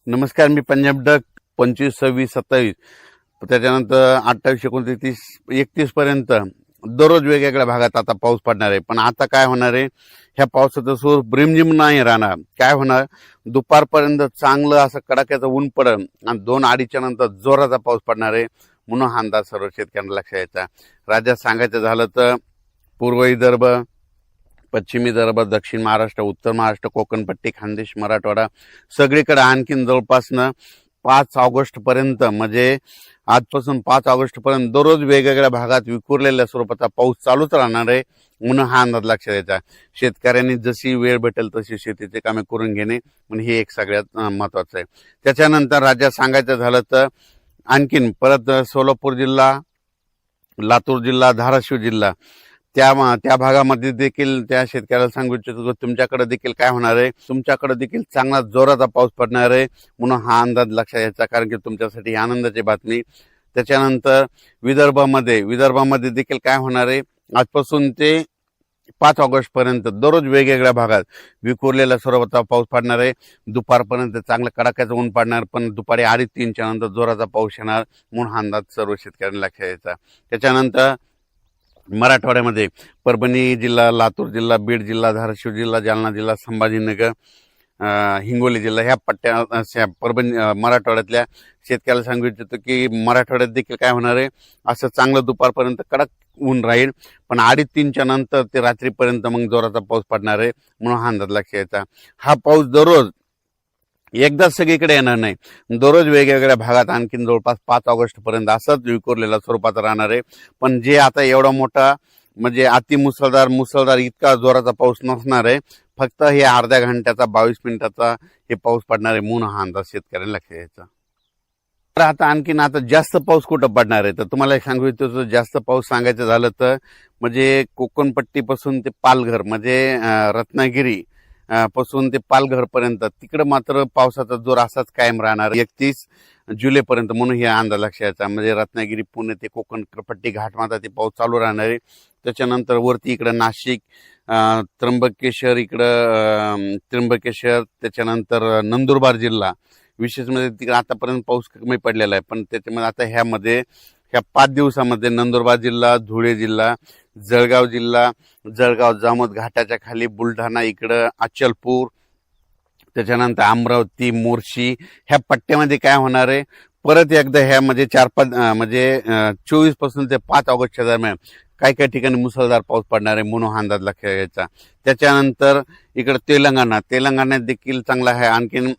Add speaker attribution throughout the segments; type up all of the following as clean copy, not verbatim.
Speaker 1: नमस्कार, मी पंजाब डक 25, 26, 27 त्याच्यानंतर 28, 29, 31 पर्यंत दररोज वेगवेगळ्या भागात आता पाऊस पडणार आहे. पण आता काय होणार आहे, ह्या पावसाचं स्वरूप रिमझिम नाही राहणार. काय होणार, दुपारपर्यंत चांगलं असं कडाक्याचं ऊन पडेल आणि 2-2:30च्या नंतर जोराचा पाऊस पडणार आहे. म्हणून हा अंदाज सर्व शेतकऱ्यांना लक्षात यायचा. राज्यात सांगायचं झालं तर पूर्व विदर्भ, पश्चिम विदर्भ, दक्षिण महाराष्ट्र, उत्तर महाराष्ट्र, कोकणपट्टी, खानदेश, मराठवाडा सगळीकडे आणखीन जवळपास 5 ऑगस्ट पर्यंत म्हणजे आजपासून 5 ऑगस्ट पर्यंत दररोज वेगवेगळ्या भागात विखुरलेल्या स्वरूपाचा पाऊस चालूच राहणार आहे. म्हणून हा अंदाज लक्षात द्यायचा. शेतकऱ्यांनी जशी वेळ भेटेल तशी शेतीचे कामे करून घेणे म्हणजे हे एक सगळ्यात महत्वाचं आहे. त्याच्यानंतर राज्यात सांगायचं झालं तर आणखीन परत सोलापूर जिल्हा, लातूर जिल्हा, धाराशिव जिल्हा त्या भागामध्ये देखील त्या शेतकऱ्याला सांगू इच्छितो तुमच्याकडे देखील काय होणार आहे, तुमच्याकडे देखील चांगला जोराचा पाऊस पडणार आहे. म्हणून हा अंदाज लक्षात घ्यायचा, कारण की तुमच्यासाठी आनंदाची बातमी. त्याच्यानंतर विदर्भामध्ये देखील काय होणार आहे, आजपासून ते 5 ऑगस्ट पर्यंत दररोज वेगवेगळ्या भागात विखुरलेल्या स्वरूपाचा पाऊस पडणार आहे. दुपारपर्यंत चांगलं कडाक्याचं ऊन पडणार, पण दुपारी 2:30-3च्या नंतर जोराचा पाऊस येणार. म्हणून हा अंदाज सर्व शेतकऱ्यांना लक्षात घ्यायचा. त्याच्यानंतर मराठवाड्यामध्ये परभणी जिल्हा, लातूर जिल्हा, बीड जिल्हा, धाराशिव जिल्हा, जालना जिल्हा, संभाजीनगर, हिंगोली जिल्हा ह्या पट्ट्या परभणी मराठवाड्यातल्या शेतकऱ्याला सांगू इच्छितो की मराठवाड्यात देखील काय होणार आहे, असं चांगलं दुपारपर्यंत कडक ऊन राहील, पण 2:30-3च्या नंतर ते रात्रीपर्यंत मग जोराचा पाऊस पडणार आहे. म्हणून हा अंदाज लक्षात घ्यायचा. हा पाऊस दररोज एकदाच सगळीकडे येणार नाही, दररोज वेगवेगळ्या भागात आणखीन जवळपास 5 ऑगस्ट पर्यंत असंच विखुरलेल्या स्वरूपात राहणार आहे. पण जे आता एवढा मोठा म्हणजे अति मुसळधार इतका जोराचा पाऊस नसणार आहे. फक्त हे अर्ध्या घंट्याचा 22 मिनिटाचा हे पाऊस पडणार आहे. म्हणून हा अंदाज शेतकऱ्यांना लक्षात घ्यायचा. तर आता जास्त पाऊस कुठं पडणार आहे, तर तुम्हाला सांगू इच्छितो जास्त पाऊस सांगायचं झालं तर म्हणजे कोकणपट्टीपासून ते पालघर म्हणजे रत्नागिरी पासून ते पालघर पर्यंत तिकडे मात्र पावसाचा जोर असाच कायम राहणार 31 जुलैपर्यंत. म्हणून हे अंदाज लक्षात घ्यायचा. म्हणजे रत्नागिरी, पुणे ते कोकणपट्टी घाटमाता ते पाऊस चालू राहणार आहे. त्याच्यानंतर वरती इकडं नाशिक, त्र्यंबकेश्वर, त्याच्यानंतर नंदुरबार जिल्हा विशेष म्हणजे तिकडे आतापर्यंत पाऊस कमी पडलेला आहे. पण त्याच्यामध्ये आता ह्या 5 दिवसामध्ये नंदुरबार जिल्हा, धुळे जिल्हा, जळगाव जिल्हा, जामोद घाटाच्या खाली बुलढाणा, इकडं अचलपूर, त्याच्यानंतर अमरावती, मोर्शी ह्या पट्ट्यामध्ये काय होणार आहे, परत एकदा ह्या म्हणजे 24 पासून ते 5 ऑगस्टच्या दरम्यान काही ठिकाणी मुसळधार पाऊस पडणार आहे. म्हणून हा अंदाज लक्षात घ्यायचा. त्याच्यानंतर इकडे तेलंगणात देखील चांगला आहे. आणखीन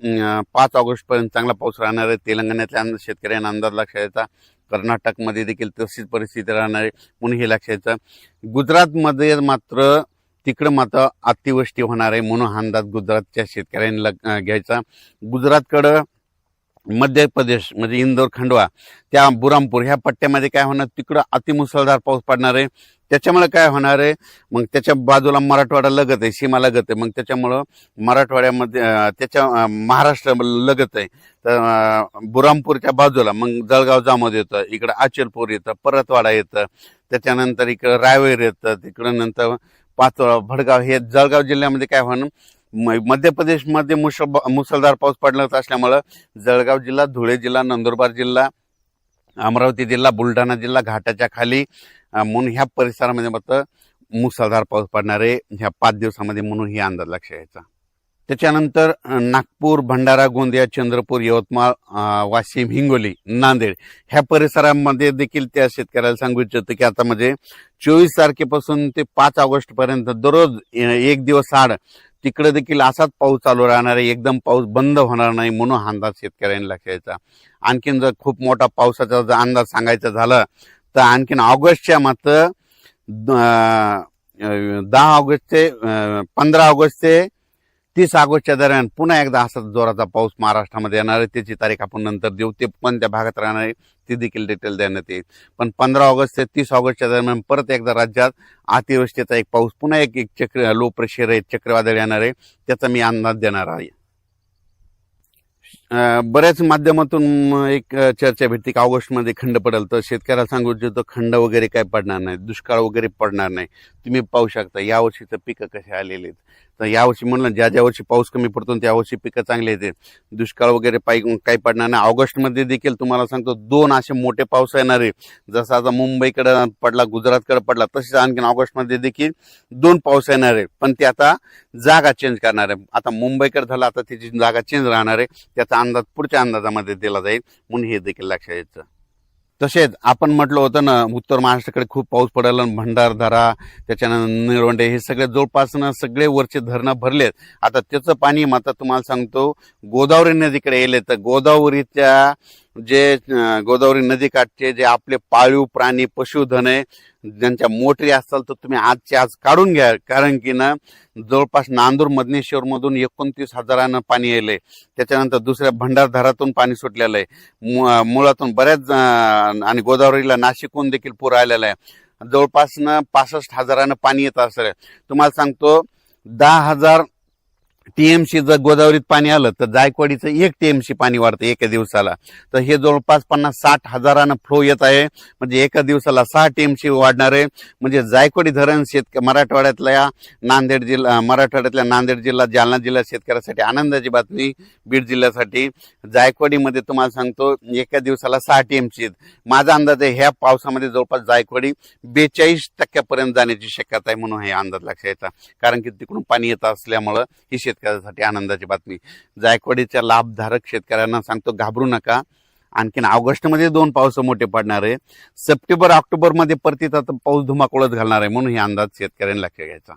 Speaker 1: 5 ऑगस्ट पर्यंत चांगला पाऊस राहणार आहे. तेलंगणातल्या शेतकऱ्यांना अंदाज लक्षात घ्यायचा. कर्नाटकमध्ये देखील तशीच परिस्थिती राहणार आहे. म्हणून हे लक्षात घ्यायचं. गुजरातमध्ये तिकडं मात्र अतिवृष्टी होणार आहे. म्हणून हा अंदाज गुजरातच्या शेतकऱ्यांनी घ्यायचा. गुजरातकडं मध्य प्रदेश म्हणजे इंदोर, खंडवा, त्या बुरामपूर ह्या पट्ट्यामध्ये काय होणार, तिकडं अतिमुसळधार पाऊस पडणार आहे. त्याच्यामुळे काय होणार आहे, मग त्याच्या बाजूला मराठवाडा लगत आहे, सीमा लगत आहे. मग त्याच्यामुळं मराठवाड्यामध्ये महाराष्ट्र लगत आहे. तर बुरामपूरच्या बाजूला मग जळगाव जामोद येतं, इकडं अचलपूर येतं, परतवाडा येतं, त्याच्यानंतर इकडं रायवेर येतं, तिकडं नंतर पाचोळा, भडगाव हे जळगाव जिल्ह्यामध्ये काय होणार, मध्य प्रदेशमध्ये मुसळधार पाऊस पडणार असल्यामुळं जळगाव जिल्हा, धुळे जिल्हा, नंदुरबार जिल्हा, अमरावती जिल्हा, बुलढाणा जिल्हा घाटाच्या खाली म्हणून ह्या परिसरामध्ये मात्र मुसळधार पाऊस पडणार आहे ह्या 5 दिवसामध्ये. म्हणून ही अंदाज लक्षात घ्यायचा. त्याच्यानंतर नागपूर, भंडारा, गोंदिया, चंद्रपूर, यवतमाळ, वाशिम, हिंगोली, नांदेड ह्या परिसरामध्ये देखील त्या शेतकऱ्याला सांगू इच्छितो की आता म्हणजे 24 तारखेपासून ते 5 ऑगस्ट पर्यंत दररोज 1 दिवस आड तिकडे देखील असाच पाऊस चालू राहणार आहे. एकदम पाऊस बंद होणार नाही. म्हणून हा अंदाज शेतकऱ्यांनी लक्षात घ्यायचा. आणखीन जर खूप मोठा पावसाचा जर अंदाज सांगायचा झाला तर आणखीन ऑगस्टच्या मात्र 10 ऑगस्ट ते 15 ऑगस्ट ते 30 ऑगस्टच्या दरम्यान पुन्हा एकदा असा जोराचा पाऊस महाराष्ट्रामध्ये येणार आहे. त्याची तारीख आपण नंतर देऊ. ते पण त्या भागात राहणार आहे ती देखील डिटेल देण्यात येईल. पण 15 ऑगस्ट ते 30 ऑगस्टच्या दरम्यान परत एकदा राज्यात अतिवृष्टीचा एक पाऊस, पुन्हा एक लो प्रेशर आहे, चक्रीवादळ येणार आहे, त्याचा मी अंदाज देणार आहे. बऱ्याच माध्यमातून एक चर्चा भेटते की ऑगस्टमध्ये खंड पडेल. तर शेतकऱ्याला सांगू इच्छितो खंड वगैरे काय पडणार नाही, दुष्काळ वगैरे पडणार नाही. तुम्ही पाहू शकता यावर्षीचं पिकं कसे आलेले आहेत. तर यावर्षी म्हणलं ज्या वर्षी पाऊस कमी पडतो त्या वर्षी पिकं चांगली येते. दुष्काळ वगैरे काही पडणार नाही. ऑगस्टमध्ये देखील तुम्हाला सांगतो 2 असे मोठे पाऊस येणार आहे. जसा आता मुंबईकडे पडला, गुजरातकडे पडला, तसेच आणखीन ऑगस्टमध्ये देखील 2 पाऊस येणार आहे. पण ते आता जागा चेंज करणार आहे. आता मुंबईकडे झाला, आता त्याची जागा चेंज राहणार आहे. त्याचा अंदाज पुढच्या अंदाजामध्ये दिला जाईल, म्हणून हे देखील लक्षात यायचं. तसेच आपण म्हटलं होतं ना, उत्तर महाराष्ट्राकडे खूप पाऊस पडायला, भंडारदरा, त्याच्यानंतर निळवंडे, हे सगळे जवळपास सगळे वरचे धरणं भरलेत. आता त्याचं पाणी आता तुम्हाला सांगतो गोदावरी नदीकडे येले. तर गोदावरीच्या गोदावरी नदीकाठचे जे आपले पाळीव प्राणी, पशुधन आहे, ज्यांच्या मोटरी असतात, तर तुम्ही आजच्या आज काढून घ्या. कारण की ना जवळपास नांदूर मधनेश्वर मधून 29,000 पाणी येले. त्याच्यानंतर दुसऱ्या भंडारदरातून पाणी सुटलेलं आहे, मुळातून बऱ्याच, आणि गोदावरीला नाशिकहून देखील पूर आलेला आहे. जवळपास 65,000 पाणी येत असेल. तुम्हाला सांगतो 10,000 TMC जर गोदावरीत पाणी आलं तर जायकवाडीचं 1 TMC पाणी वाढतं एका दिवसाला. तर हे जवळपास 50-60,000 फ्लो येत आहे. म्हणजे एका दिवसाला 6 TMC वाढणार आहे. म्हणजे जायकवाडी धरण मराठवाड्यातल्या नांदेड जिल्हा, जालना जिल्हा शेतकऱ्यासाठी आनंदाची बातमी. बीड जिल्ह्यासाठी जायकवाडीमध्ये तुम्हाला सांगतो एका दिवसाला 6 TMC. माझा अंदाज आहे ह्या पावसामध्ये जवळपास जायकवाडी 42% जाण्याची शक्यता आहे, म्हणून हे अंदाज लक्षात यायचा. कारण की तिकडून पाणी येत असल्यामुळं ही शेतकऱ्यासाठी आनंदाची बातमी. जायकवाडीच्या लाभधारक शेतकऱ्यांना सांगतो, घाबरू नका. आणखीन ऑगस्टमध्ये 2 पाऊस मोठे पडणार आहे. सप्टेंबर ऑक्टोबरमध्ये परतीत आता पाऊस धुमाकूळच घालणार आहे, म्हणून हे अंदाज शेतकऱ्यांनी लक्षात घ्यायचा.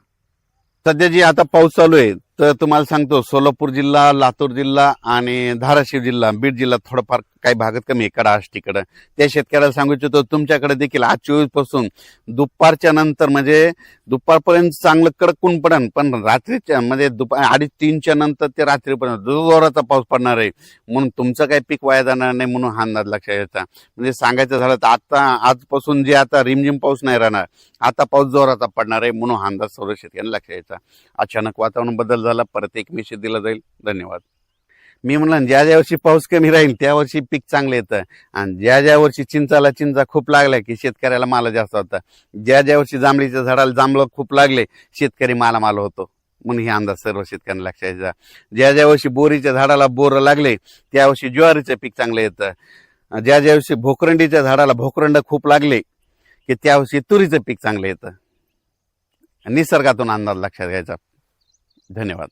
Speaker 1: सध्या जी आता पाऊस चालू आहे, तर तुम्हाला सांगतो सोलापूर जिल्हा, लातूर जिल्हा आणि धाराशिव जिल्हा, बीड जिल्हा थोडंफार काही भागात कमी आहे, कडाष्टीकडं. त्या शेतकऱ्याला सांगू इच्छितो तुमच्याकडे देखील आज 24 पासून दुपारच्या नंतर, म्हणजे दुपारपर्यंत चांगलं कडक ऊन पडेल, पण रात्रीच्या म्हणजे 2:30-3च्या नंतर ते रात्रीपर्यंत जोराचा पाऊस पडणार आहे. म्हणून तुमचं काही पीक वाया जाणार नाही, म्हणून हा अंदाज लक्षात यायचा. म्हणजे सांगायचं झालं तर आता आजपासून जे आता रिमझिम पाऊस नाही राहणार, आता पाऊस जोराचा पडणार आहे, म्हणून हा अंदाज सर्व शेतकऱ्यांना लक्षात यायचा. अचानक वातावरण बदल झाला, परत एक मेसेज दिला जाईल. धन्यवाद. मी म्हणलं ज्या वर्षी पाऊस कमी राहील त्या वर्षी पीक चांगलं येतं, आणि ज्या वर्षी चिंचा खूप लागल्या की शेतकऱ्याला माल जास्त होता. ज्या वर्षी जांभळीच्या झाडाला जांभळं खूप लागले शेतकरी मालामाल होतो, म्हणून हे अंदाज सर्व शेतकऱ्यांना लक्षात यायचा. ज्या वर्षी बोरीच्या झाडाला बोर लागले त्या वर्षी ज्वारीचं पीक चांगलं येतं. ज्या वर्षी भोकरंडीच्या झाडाला भोकरंड खूप लागले की त्या वर्षी तुरीचं पीक चांगलं येतं. निसर्गातून अंदाज लक्षात घ्यायचा. धन्यवाद.